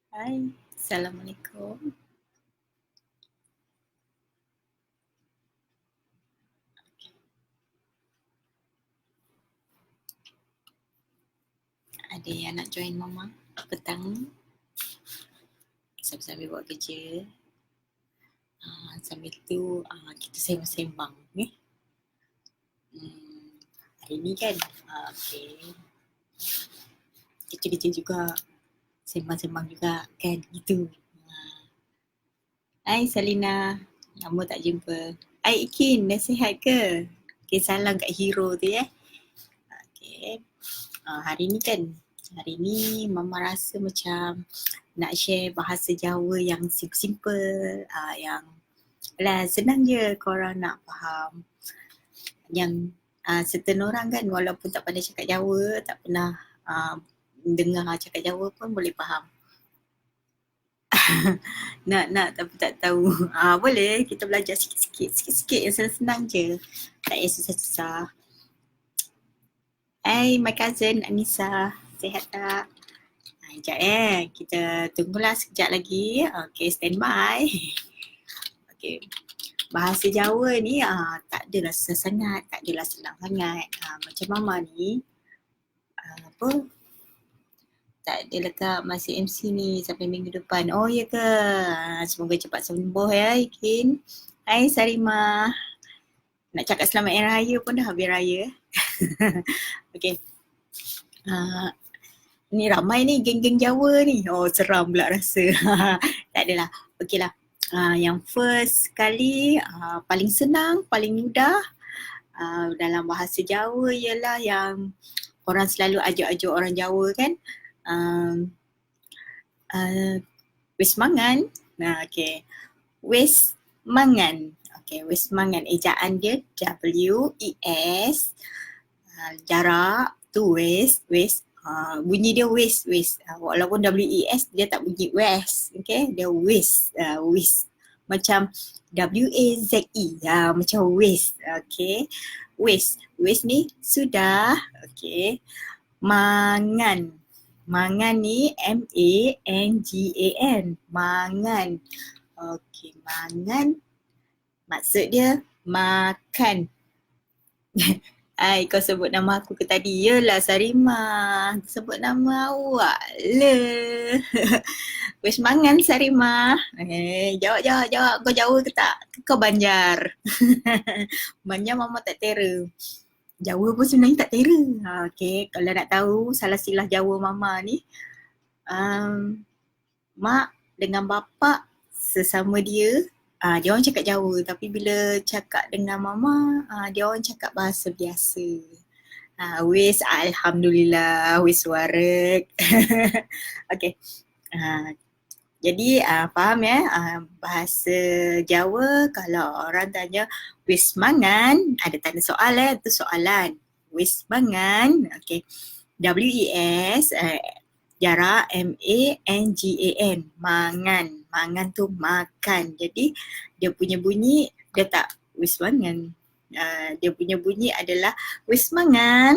Hai, Assalamualaikum. Ada yang nak join Mama petang ni? Sambil-sambil buat kerja. Sambil tu kita sembang-sembang ni. Hari ni kan, okay. Kerja-kerja juga. Sembang-sembang juga kan, gitu. Hai Salina, lama tak jumpa. Hai Ikin, dah sihat ke? Okay, salam kat Hero tu ya. Okay. Hari ni kan, hari ni Mama rasa macam nak share bahasa Jawa yang simple-simple, yang senang je korang nak faham. Yang certain orang kan walaupun tak pandai cakap Jawa, tak pernah dengar cakap Jawa pun boleh faham. nak tapi tak tahu. Boleh kita belajar sikit-sikit yang senang-senang je. Tak payah susah-susah. Hai my cousin Anissa, sihat tak? Sekejap kita tunggulah sekejap lagi. Okay, stand by. Okay. Bahasa Jawa ni tak adalah susah sangat, tak adalah senang sangat. Macam Mama ni, tak ada lekat masih MC ni sampai minggu depan. Oh ya ke? Semoga cepat sembuh ya Ikin. Hai Sarima. Nak cakap selamat Hari Raya pun dah habis raya. Okay. Ni ramai ni geng-geng Jawa ni. Oh seram pula rasa. Tak adalah. Okay lah. Yang first kali paling senang, paling mudah dalam bahasa Jawa ialah yang orang selalu ajuk-ajuk orang Jawa kan. Wis mangan. Okay. Wis mangan. Okay, wis mangan. Ejaan dia W-E-S. Jarak tu wis. Bunyi dia wis. Walaupun W-E-S dia tak bunyi west. Okay, dia wis. Macam W-A-Z-E. Macam wis. Okay. Wis ni sudah. Okay. Mangan. Mangan ni M-A-N-G-A-N. Mangan. Okay, mangan. Maksud dia makan. Kau sebut nama aku ke tadi? Yelah Sarima. Sebut nama awak le. Wis mangan Sarima. Jawab. Kau Jawa ke tak? Kau Banjar. Banjar Mama tak tera. Jawa pun sebenarnya tak tera. Okay, kalau nak tahu salah silah Jawa Mama ni, mak dengan bapa sesama dia, dia orang cakap Jawa, tapi bila cakap dengan Mama, dia orang cakap bahasa biasa. Wis Alhamdulillah, wis warak. Okay. Jadi faham ya, bahasa Jawa kalau orang tanya wis mangan, ada tanda soal tu soalan. Wis mangan, okay. W-E-S, jarak M-A-N-G-A-N, mangan. Mangan tu makan. Jadi dia punya bunyi, dia tak wis mangan. Dia punya bunyi adalah wis mangan.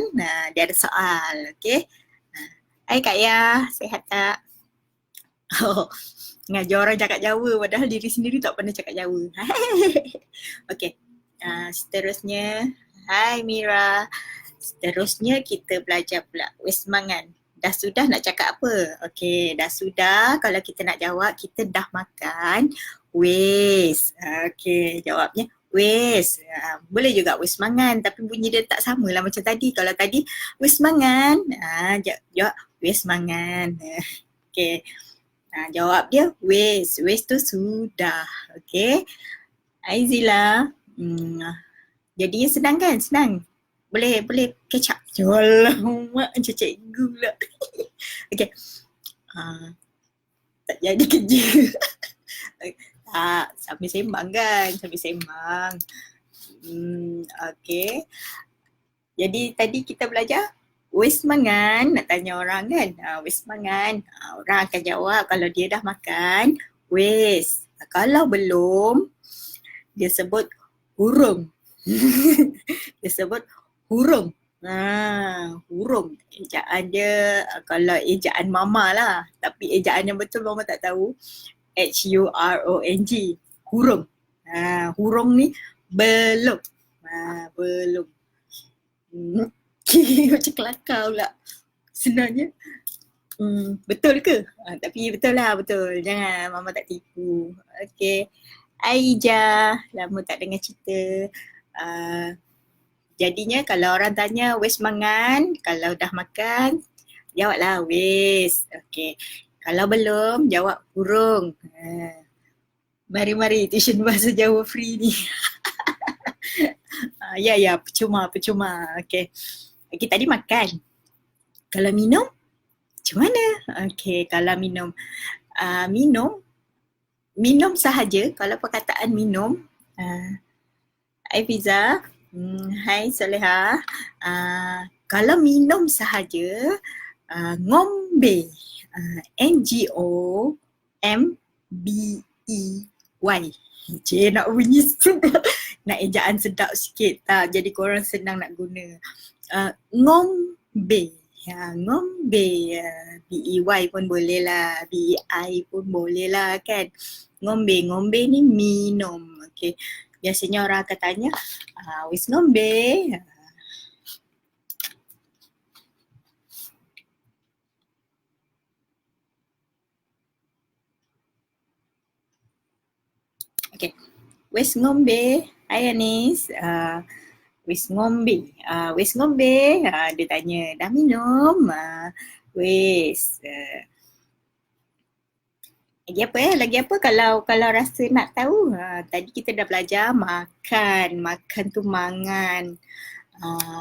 Dia ada soal, okay. Hai Kak Ya, sihat tak? Ngajar orang cakap Jawa padahal diri sendiri tak pernah cakap Jawa. Okay. Seterusnya, hai Mira. Seterusnya kita belajar pula wis mangan. Dah sudah nak cakap apa? Okay, dah sudah. Kalau kita nak jawab, kita dah makan. Wis. Okay, jawabnya wis. Boleh juga wis mangan tapi bunyi dia tak sama lah macam tadi. Kalau tadi wis mangan, jawab wis mangan. Okay. Jawab dia wis. Wis tu sudah. Okay. Aizila. Jadinya senang kan? Senang. Boleh catch up. Alamak, macam cikgu pula. Okay. Tak jadi kerja. Tak, sambil sembang kan? Sambil sembang. Okay. Jadi tadi kita belajar wis mangan, nak tanya orang kan, wis mangan, orang akan jawab kalau dia dah makan, wis. Kalau belum, dia sebut hurung. Dia sebut hurung. Hurung. Ejaan dia kalau ejaan mama lah. Tapi ejaan yang betul mama tak tahu. Hurong. Hurung. Hurung ni belum. Belum. Macam kelakar pula. Sebenarnya. Betul ke? Tapi betul lah, betul. Jangan mama tak tipu. Okay. Aija, lama tak dengar cerita. Jadinya kalau orang tanya wes mangan, kalau dah makan, jawablah wes. Okay. Kalau belum, jawab hurung. Mari-mari tuition bahasa Jawa free ni. Ya, percuma. Okay. Okay, tadi makan. Kalau minum, macam mana? Okay, kalau minum. Minum sahaja. Kalau perkataan minum, hai Fiza, hai Soleha. Kalau minum sahaja, ngombe. Ngomby. Cik nak bunyi sedap. Nak ejaan sedap sikit tak? Jadi korang senang nak guna. Ngombe. Ngombe. B-E-Y pun boleh lah. B-E-I pun boleh lah kan. Ngombe ni minum. Okay. Biasanya orang akan tanya, wis ngombe. Okay. Wis ngombe. Hai Anis. Wis ngombe. Dia tanya, dah minum? Wis. Lagi apa kalau rasa nak tahu? Tadi kita dah belajar makan. Makan tu mangan.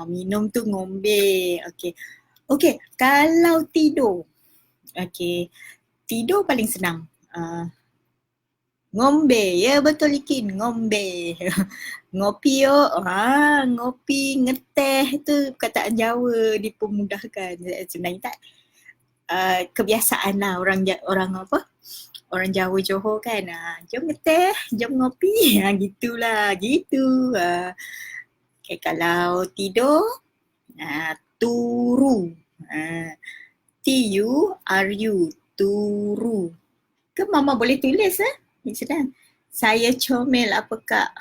Minum tu ngombe. Okay, kalau tidur. Okay, tidur paling senang. Ngombe, ya betul Ikin, ngombe. Ngopi ngopi, ngeteh tu perkataan Jawa dipermudahkan. Sebenarnya tak. Kebiasaan lah orang orang Jawa Johor kan, jom ngeteh, jom ngopi, gitulah, gitu. Okay, kalau tidur, turu, T-U-R-U, turu. Ke mama boleh tulis sedang. Saya comel apa kak?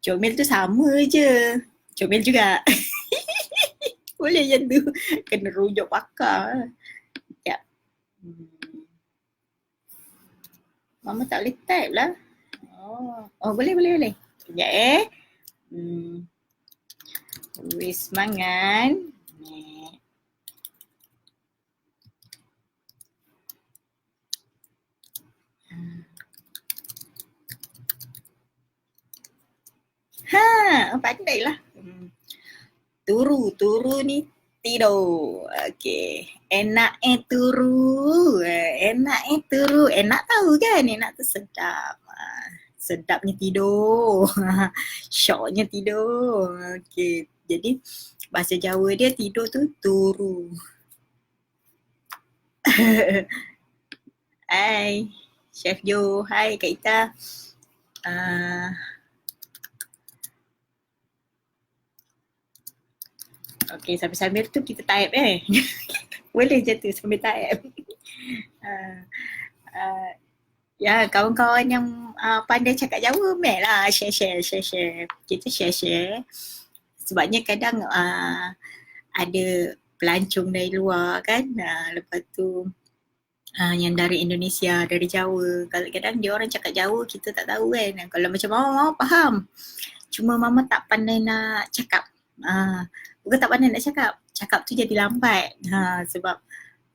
Comel tu sama je, comel juga. Boleh je tu, kena rujuk pakar. Sekejap. Mama tak boleh type lah. Oh boleh. Sekejap wis mangan. Pandai lah. Turu ni tidur. Okay. Enak turu. Enak tahu kan? Enak tu sedap. Sedapnya tidur. Syoknya tidur. Okay. Jadi bahasa Jawa dia tidur tu turu. Hai Chef Jo. Hai Kak Ita. Okay, sambil-sambil tu kita type Boleh je tu sambil type. Ya, kawan-kawan yang pandai cakap Jawa, lah share. Kita share. Sebabnya kadang ada pelancong dari luar kan, lepas tu yang dari Indonesia, dari Jawa. Kadang-kadang dia orang cakap Jawa, kita tak tahu kan. Kalau macam mama faham. Cuma mama tak pandai nak cakap. Bukan tak pandai nak cakap tu jadi lambat. Sebab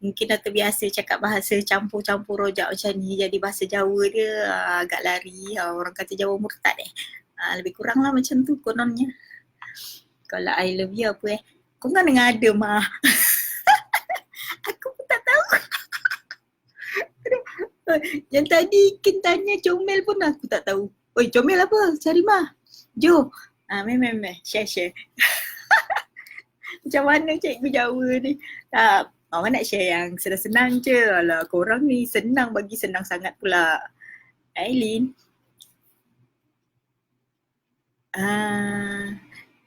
mungkin dah terbiasa cakap bahasa campur-campur rojak macam ni, jadi bahasa Jawa dia agak lari. Orang kata Jawa murtad lebih kurang lah macam tu kononnya. Kalau I love you apa kau kan dengan ada mah. Aku pun tak tahu. Yang tadi Kin tanya comel pun aku tak tahu. Oi, comel apa? Cari mah. Jo. Meh. Share. Macam mana cikgu Jawa ni? Tak, mama nak share yang senang-senang je. Alah, korang ni senang bagi senang sangat pula. Aileen.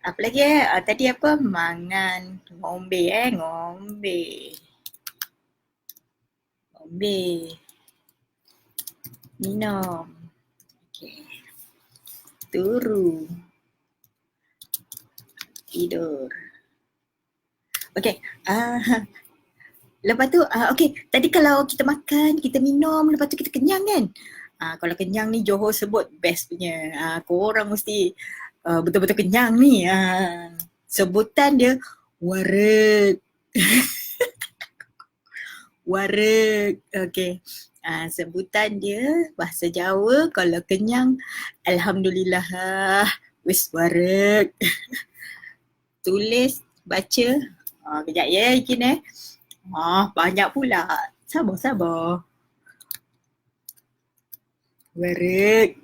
Apa lagi tadi apa? Mangan, ngombe ngombe. Ngombe, minum. Okay. Turu, tidur. Okay. Lepas tu, okay. Tadi kalau kita makan, kita minum, lepas tu kita kenyang kan? Kalau kenyang ni Johor sebut best punya. Korang mesti betul-betul kenyang ni. Sebutan dia wareg. Wareg. Okay. Sebutan dia bahasa Jawa kalau kenyang, Alhamdulillah wis wareg. Tulis, baca. Kejap ya Ikin banyak pula. Sabar. Wareg.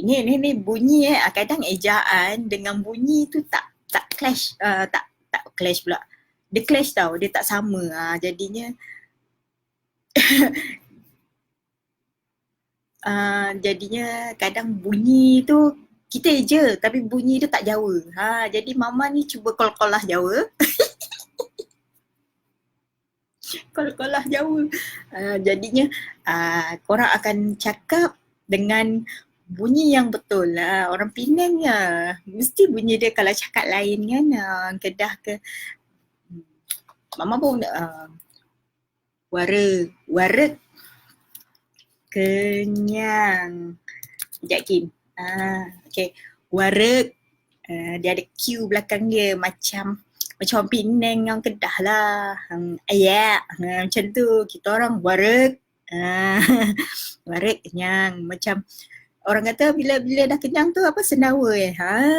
Ini bunyi kadang ejaan dengan bunyi tu tak clash, tak clash pula. Dia clash tau, dia tak sama. Jadinya jadinya kadang bunyi tu kita eja tapi bunyi dia tak Jawa. Jadi Mama ni cuba kol-kolah Jawa. Kol-kolah Jawa. Jadinya korang akan cakap dengan bunyi yang betul. Orang Penang mesti bunyi dia kalau cakap lain kan, Kedah ke. Mama pun wareg, kenyang. Sekejap Kim. Okay. Wareg, dia ada Q belakang dia macam orang Penang, orang Kedah lah. Macam tu. Kita orang wareg. Wareg, kenyang. Macam orang kata bila dah kenyang tu apa senawa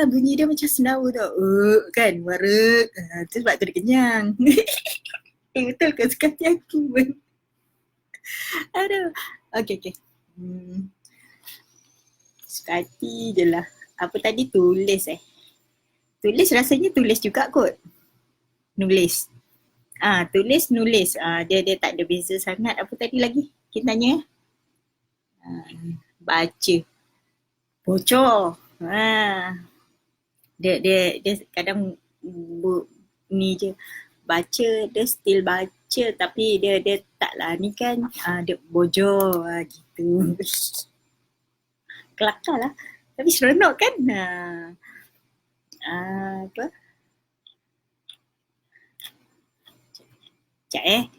bunyi dia macam senawa tu. Kan, wareg. Tu sebab tu dia kenyang. Betul ke suka hati aku pun. Aduh. Okay. Suka hati je lah. Apa tadi tulis Tulis rasanya tulis juga kot. Nulis. Tulis, nulis. Dia tak ada beza sangat. Apa tadi lagi? Kita tanya. Baca. Bocor. Dia kadang ni je. Baca, dia still baca tapi dia taklah ni kan dia bojor gitu. Kelakar lah. Tapi seronok kan? Apa? Sekejap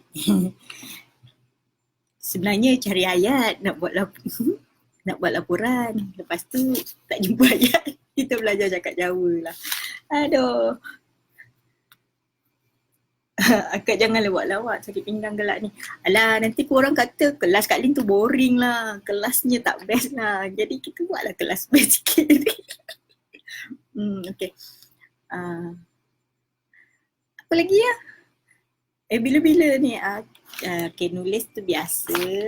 Sebenarnya cari ayat nak buat laporan. Lepas tu tak jumpa ayat. Kita belajar cakap Jawa lah. Aduh. Akak janganlah buat lawak, sakit pinggang gelak ni. Alah, nanti korang kata kelas Kak Lin tu boring lah. Kelasnya tak best lah. Jadi kita buatlah kelas best sikit. Okay. Apa lagi ya? Bila-bila ni? Okay, nulis tu biasa.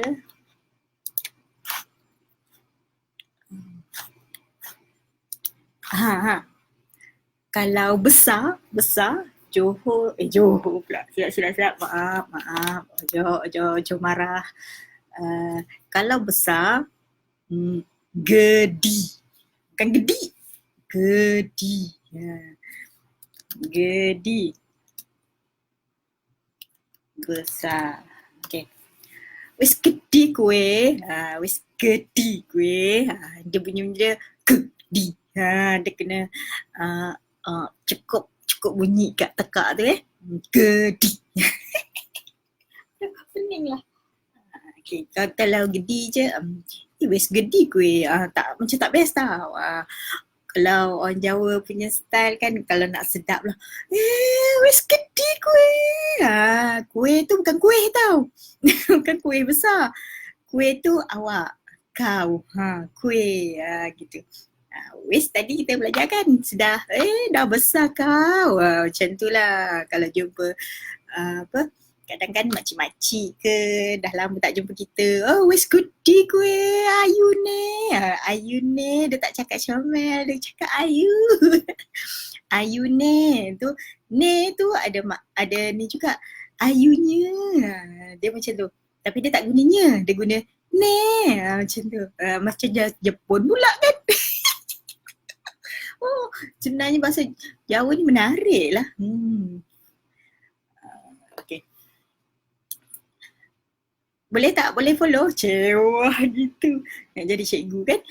Kalau besar, Johor pula. Silap. Maaf. Ojo marah. Kalau besar, gedi. Bukan gedi. Gedi. Gedi. Besar. Okay. Wis gedi kuih. Wis gedi kuih. Dia bunyi dia gedi. Dia kena cukup bunyi kat tekak tu gedi. Pening lah. Okay, kalau gedi je wis gedi kuih. Tak, macam tak best tau. Kalau orang Jawa punya style kan, kalau nak sedap lah, wis gedi kuih. Kuih tu bukan kuih tau. Bukan kuih besar. Kuih tu awak, kau. Kuih gitu. Wis tadi kita belajar kan, sudah dah besar kau. Macam tu lah kalau jumpa kadang-kadang makcik-makcik ke dah lama tak jumpa kita. Wis gudi kuih, ayu ne. Dia tak cakap comel, dia cakap ayu. Ayu ne tu ada ni juga ayunya. Dia macam tu. Tapi dia tak gunanya, dia guna ne. Macam tu. Macam Jepun pula kan. Oh, sebenarnya bahasa Jawa ni menarik lah. Okay. Boleh tak? Boleh follow? Wah gitu. Nak jadi cikgu kan?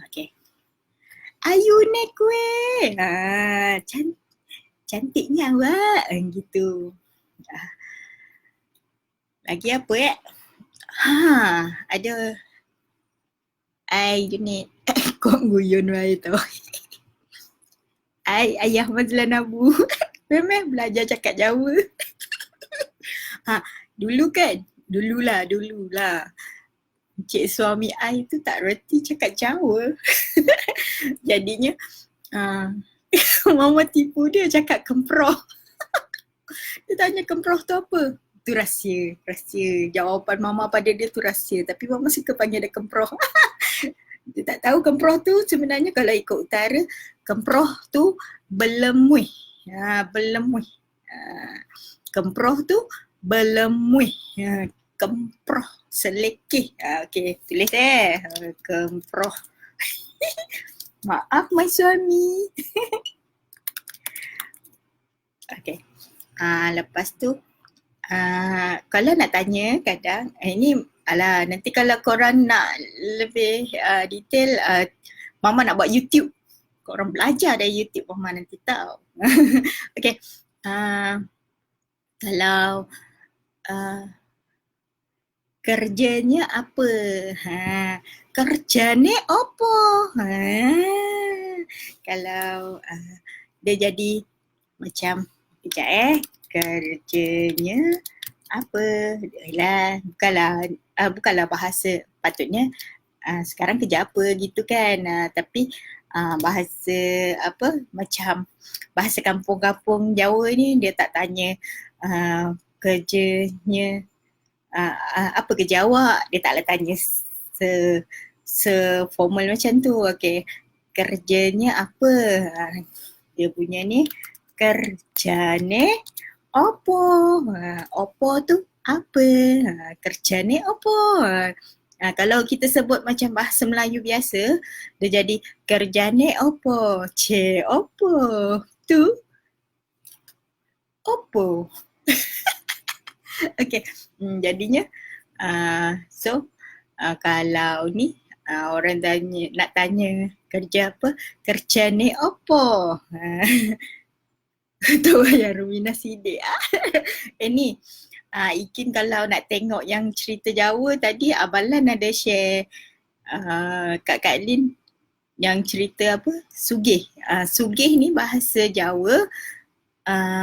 Okay. Ayu ni kuih. Cantiknya awak. Gitu. Lagi apa ya? Ada. Ai unit. Kok guyon wae tu. Ai ayah Mazlan Abu. Memang belajar cakap Jawa. Dululah. Cik suami ai tu tak reti cakap Jawa. Jadinya mama tipu dia cakap kemproh. Dia tanya kemproh tu apa? Tu rahsia. Jawapan mama pada dia tu rahsia. Tapi mama suka panggil dia kemproh. Dia tak tahu kemproh tu sebenarnya kalau ikut utara, kemproh tu belemuih. Belemuih. Kemproh tu belemuih. Kemproh selekeh. Okey, tulis kemproh. Maaf my suami. Okey. Lepas tu kalau nak tanya kadang ini nanti kalau korang nak lebih detail mama nak buat YouTube. Korang belajar dari YouTube mama nanti tahu. Okey. Kalau kerjanya apa? Kerjanya apa? Kalau dia jadi macam kejap kerjanya apa? Bukanlah bahasa patutnya sekarang kerja apa gitu kan. Tapi bahasa apa macam bahasa kampung-kampung Jawa ni dia tak tanya kerjanya apa kerja awak, dia taklah tanya formal macam tu. Okey, kerjanya apa? Dia punya ni kerjane apa? Apa tu apa? Kerjane apa? Kalau kita sebut macam bahasa Melayu biasa, dia jadi kerjane apa? Apa? Tu? Apa? Okay, jadinya kalau ni orang nak tanya kerja apa? Kerja ni apa? Tu yang Rumina sidik. Ni Ikin kalau nak tengok yang cerita Jawa tadi Abalan ada share Kak Lin yang cerita apa? Sugih. Sugih ni bahasa Jawa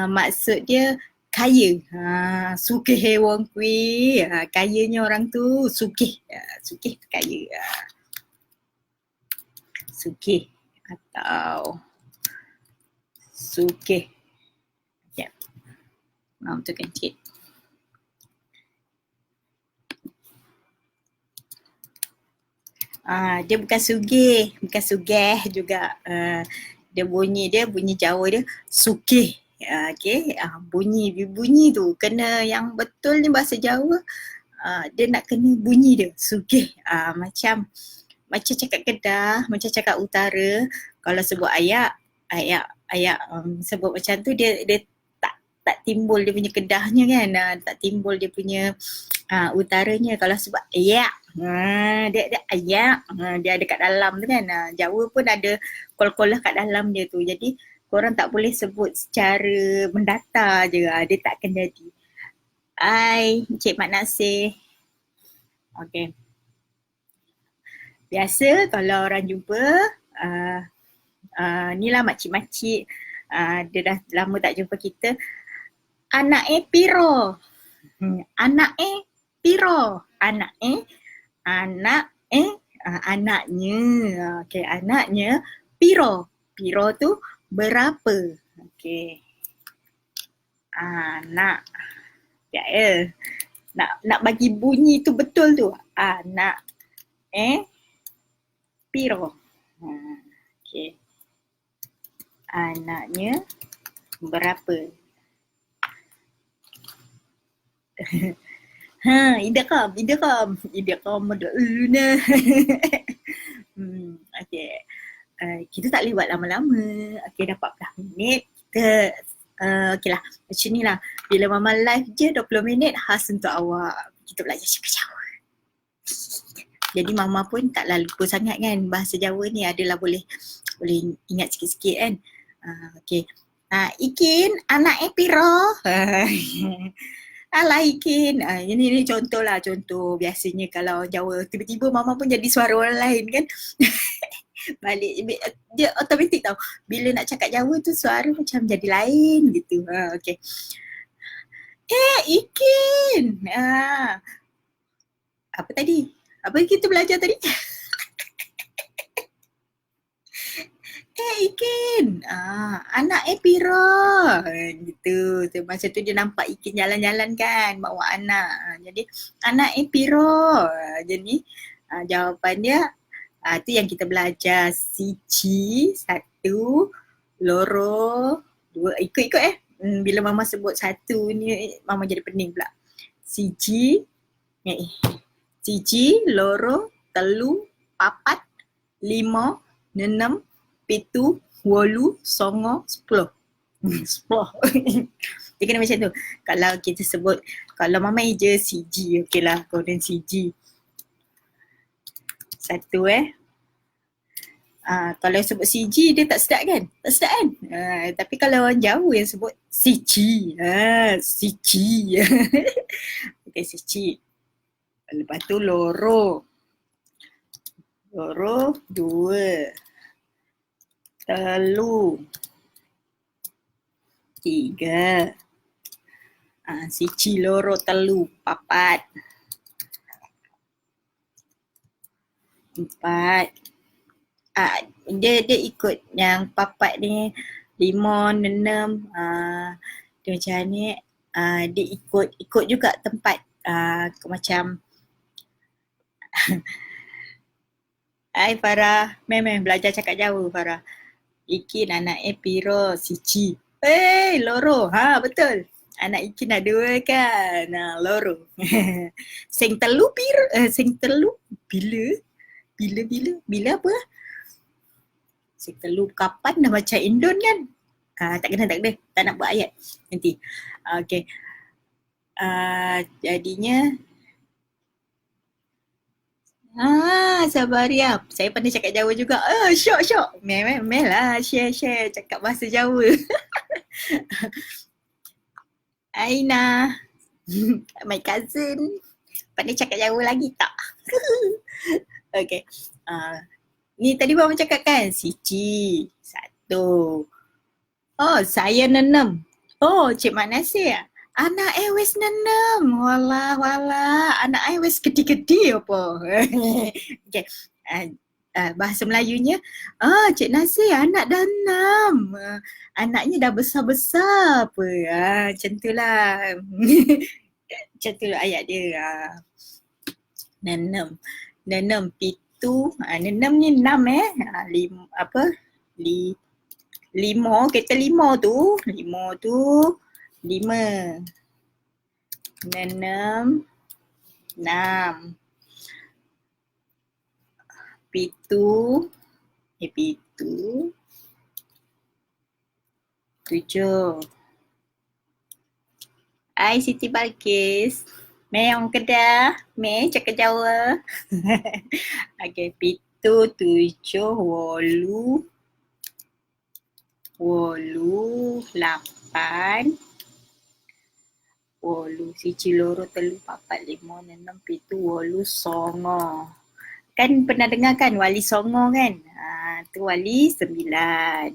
maksud dia kaya. Sugih wong kuih. Kayanya orang tu sugih. Sugih kaya. Sugih atau sugih. Ya. Betulkan sikit. Dia bukan sugih, bukan sugih juga. Dia bunyi Jawa dia sugih. Okay, bunyi tu kena yang betul ni bahasa Jawa. Dia nak kena bunyi dia sugih. Macam cakap Kedah, macam cakap utara. Kalau sebut ayak sebut macam tu dia tak timbul dia punya Kedahnya kan. Tak timbul dia punya utaranya. Kalau sebut ayak, dia ayak, dia ada kat dalam tu kan. Jawa pun ada kol-kolah kat dalam dia tu. Jadi korang tak boleh sebut secara mendatar je. Dia takkan jadi. Hai, Encik Mak Nasir. Okay. Biasa kalau orang jumpa, ni lah makcik-makcik, dia dah lama tak jumpa kita. Anak piro? Anak piro? Anaknya. Okay, anaknya piro? Piro tu berapa? Okay. Anak. Ya, nak bagi bunyi tu betul tu. Anak piro? Okay. Anaknya berapa? Idakam dulu. Okay. kita tak boleh buat lama-lama. Okay, dah 14 minit. Kita, okay lah. Macam ni lah. Bila Mama live je 20 minit, khas untuk awak. Kita belajar cakap Jawa. Jadi Mama pun taklah lupa sangat kan. Bahasa Jawa ni adalah boleh ingat sikit-sikit kan. Okay. Ikin, anak piro? Alah Ikin. Ini contoh lah, contoh. Biasanya kalau Jawa, tiba-tiba Mama pun jadi suara orang lain kan. Balik, dia automatik tau. Bila nak cakap Jawa tu suara macam jadi lain gitu. Okay. Ikin. Apa tadi? Apa kita belajar tadi? Ikin. Anak piro? Gitu. Masa tu dia nampak Ikin jalan-jalan kan, bawa anak. Jadi anak piro? Jadi jawapan dia tu yang kita belajar. Siji, satu, loro, dua. Ikut bila Mama sebut satu ni Mama jadi pening pula. Siji, loro, telu, papat, lima, enam, pitu, wolu, songo, 10. 10. Dia kena macam tu. Kalau kita sebut, kalau Mama je siji, okey lah, golden siji. Satu kalau sebut siji dia tak sedap kan? Tak sedap kan? Tapi kalau orang Jawa yang sebut siji. Siji. Okey, siji. Lepas tu loro. Loro, dua. Telu. Tiga. Siji, loro, telu, papat. Empat. Dia ikut yang papat ni 5, 6, dia macam ni, dia ikut juga tempat macam Hai Farah, memang belajar cakap Jawa Farah. Ikin anak piro, siji. Loro, betul. Anak Ikin ada dua kan, loro. Sing telu piro, sing telu bila apa? Sing telu kapan dah macam Indon kan? Tak kena. Tak nak buat ayat nanti. Okay. Jadinya sabar ya. Saya pandai cakap Jawa juga. Syok. Meh lah share cakap bahasa Jawa. Aina. My cousin. Pandai cakap Jawa lagi tak? Okay. Ni tadi Mama cakap kan, siji, satu. Saya nenem. Cik Mak Nasir. Anak wes nenem. Walah. Anak wes gede-gede apa? Okay. Bahasa Melayunya, Cik Nasir anak dah 6. Anaknya dah besar-besar apa. Macam tu lah. Macam tu ayat dia. Nenem. Pitu. Nenem ni 6 lima. Kita 5 tu. 5. Nenem. 6. Pitu. 7. Hai Siti Balkis. Meong Kedah. Cakap Jawa. Okay, pitu, 7, 8. 8. 8. Siji, loro, telu, papat, 5, 6, pitu, 8, 9. Kan pernah dengar kan Wali Songo kan? Tu Wali 9.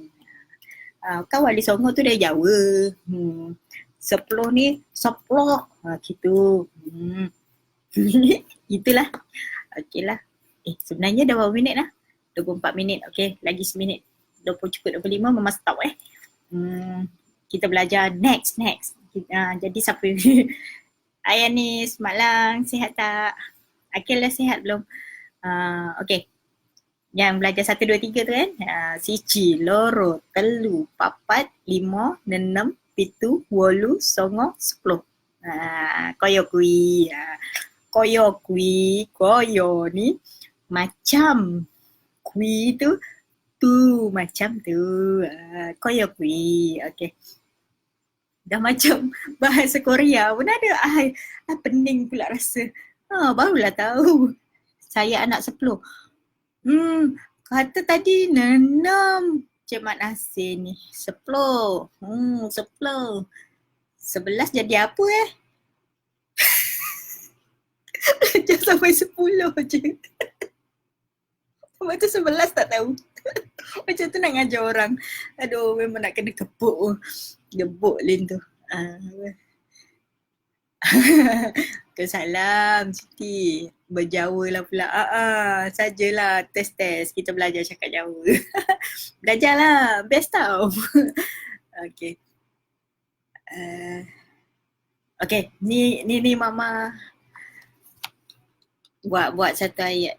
Kan Wali Songo tu dari Jawa. 10 ni 10. Gitu. Itulah. Okey lah. Sebenarnya dah berapa minit lah? 24 minit. Okey, lagi seminit. 20 cukup 25 Mama stop Kita belajar next. Jadi siapa Ayanis, Maklang, sihat tak? Akil dah sihat belum? Okey. Yang belajar 1, 2, 3 tu kan? Siji, loro, telu, papat, 5, 6, pitu, 8, 9, 10. Koyo kui. Koyo ni macam kui tu macam tu. Koyo kui. Okay. Dah macam bahasa Korea pun ada. Pening pula rasa. Barulah tahu. Saya anak 10. Kata tadi 6. Cik Mat Nasir ni. 10. 10. 11 jadi apa Belajar sampai 10 je. Lepas tu 11 tak tahu. Macam tu nak ngajar orang. Aduh, memang nak kena kepuk. Gebuk Lin tu. Salam Siti. Berjawa lah pula. Sajalah test. Kita belajar cakap Jawa. Belajarlah. Best tau. Okay. Okay. Ni Mama buat satu ayat.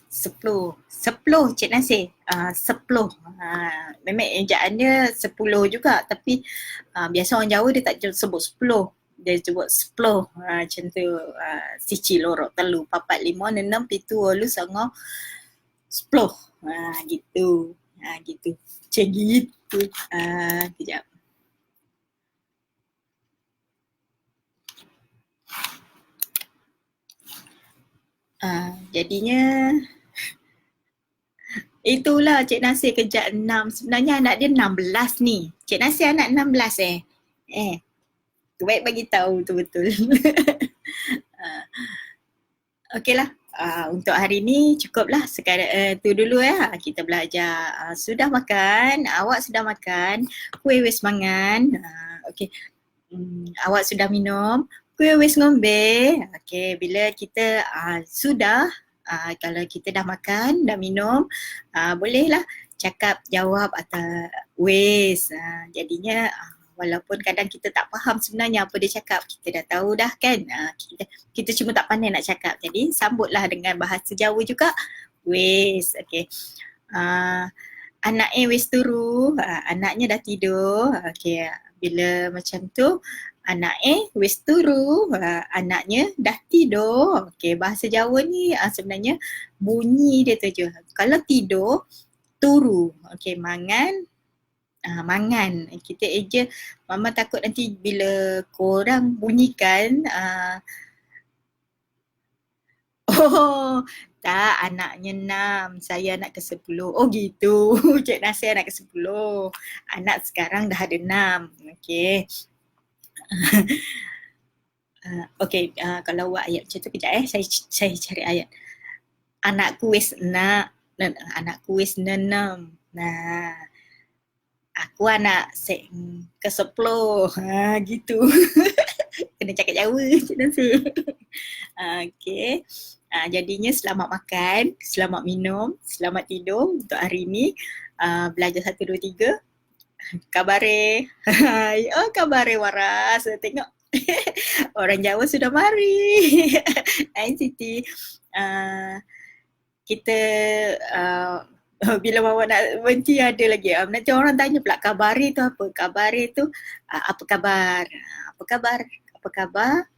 10 Cik Nasir. 10. Memang ejaannya 10 juga tapi biasa orang Jawa dia tak sebut 10. Dia sebut 10. Macam tu. Siji, lorok, telu, papat, lima, enam, pitu, walu, songo, 10. Gitu. Gitu. Macam gitu. Kejap. Jadinya itulah Cik Nasir kejap 6. Sebenarnya anak dia 16 ni. Cik Nasir anak 16 baik bagi tahu tu betul. Okeylah. Untuk hari ni cukuplah sekarang tu dulu kita belajar. Sudah makan? Awak sudah makan? Kuih wis mangan? Okey. Awak sudah minum? Kuih wis ngombe? Okey, bila kita sudah kalau kita dah makan, dah minum, bolehlah cakap jawab atau wis. Jadinya walaupun kadang kita tak faham sebenarnya apa dia cakap, kita dah tahu dah kan. Kita cuma tak pandai nak cakap. Jadi sambutlah dengan bahasa Jawa juga. Wis. Okey. Anaknya wis turu, anaknya dah tidur. Okey. Bila macam tu, anaknya wis turu, anaknya dah tidur. Okey, bahasa Jawa ni sebenarnya bunyi dia tu je. Kalau tidur, turu. Okey, mangan, mangan. Kita eja, Mama takut nanti bila korang bunyikan, tak, anaknya 6, saya anak ke-10. Oh gitu, Cik Nasir anak ke-10. Anak sekarang dah ada 6. Okey. Okey, kalau buat ayat macam tu kejap saya cari ayat. Anakku wis anakku wis 6. Nah, aku anak ke-10. Gitu. Kena cakap Jawa Cik Nasir. Okey. Jadinya selamat makan, selamat minum, selamat tidur untuk hari ni. Belajar 1, 2, 3. Kabare. Hai. Kabare waras. Tengok. Orang Jawa sudah mari. Hai Siti. Kita bila Mama nak berhenti ada lagi. Nanti orang tanya pula kabare tu apa? Kabare tu apa khabar? Apa khabar? Apa khabar?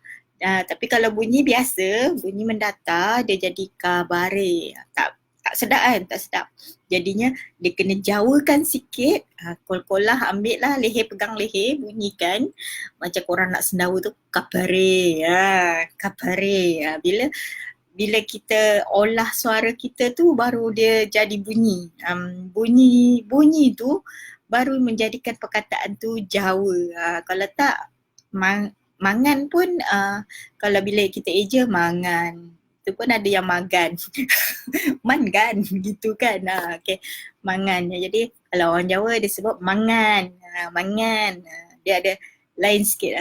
Tapi kalau bunyi biasa, bunyi mendatar, dia jadi kabare. Tak sedap kan? Tak sedap. Jadinya dia kena jawakan sikit. Kol-kolah ambil lah leher, pegang leher, bunyikan. Macam korang nak sendawa tu, kabare. Kabare. Bila kita olah suara kita tu baru dia jadi bunyi. Bunyi tu baru menjadikan perkataan tu Jawa. Kalau tak, mangan pun kalau bila kita eja mangan. Tu pun ada yang magan. Mangan gitu kan. Okay. Mangan. Jadi kalau orang Jawa dia sebut mangan. Mangan. Dia ada lain sikit.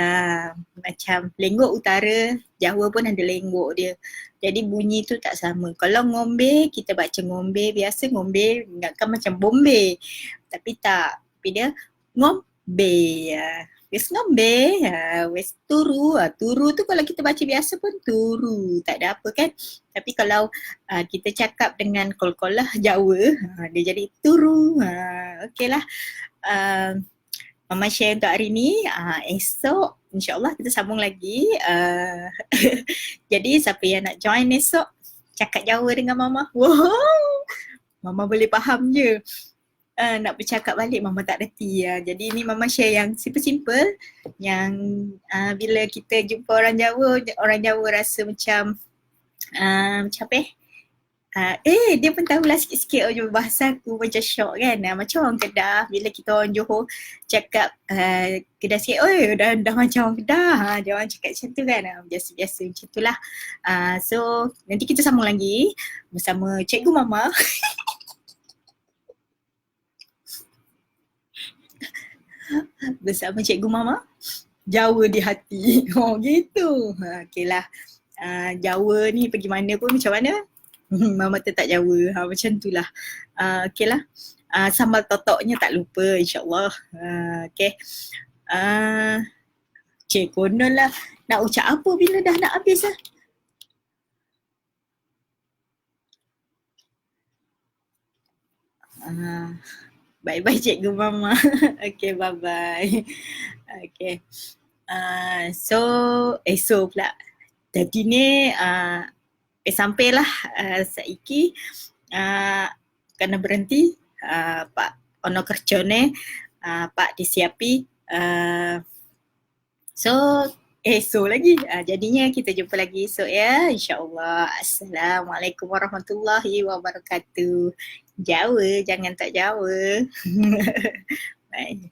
Macam lenggok utara, Jawa pun ada lenggok dia. Jadi bunyi tu tak sama. Kalau ngombe, kita baca ngombe. Biasa ngombe ingatkan macam bombe. Tapi tak. Tapi dia ngombe. Wis ngombe, wis turu. Turu tu kalau kita baca biasa pun turu. Tak ada apa kan. Tapi kalau kita cakap dengan kol-kolah Jawa, dia jadi turu. Okeylah. Mama share untuk hari ni. Esok insyaAllah kita sambung lagi. Jadi siapa yang nak join esok, cakap Jawa dengan Mama. Wow, Mama boleh faham je. Nak bercakap balik Mama tak reti. Jadi ni Mama share yang simple-simple yang bila kita jumpa orang Jawa rasa macam macam apa dia pun tahulah sikit-sikit bahasa aku macam syok kan. Macam orang Kedah bila kita orang Johor cakap Kedah sikit, dah macam orang Kedah. Dia orang cakap macam tu kan. Biasa-biasa macam tu lah. So nanti kita sambung lagi bersama Cikgu Mama. Bersama Cikgu Mama, Jawa di hati. Gitu. Okay lah. Jawa ni pergi mana pun macam mana Mama tetap Jawa. Macam tu lah. Okay lah. Sambal totoknya tak lupa insyaAllah. Okay. Cik konon lah. Nak ucap apa bila dah nak habis lah. Bye-bye Cikgu Mama. Okay, bye-bye. Okay. So pula. Jadi ni sampailah saiki kena berhenti. Pak ono kerja ni Pak disiapi. So esok lagi. Jadinya kita jumpa lagi esok ya, insyaAllah. Assalamualaikum warahmatullahi wabarakatuh. Jawa, jangan tak Jawa. Bye.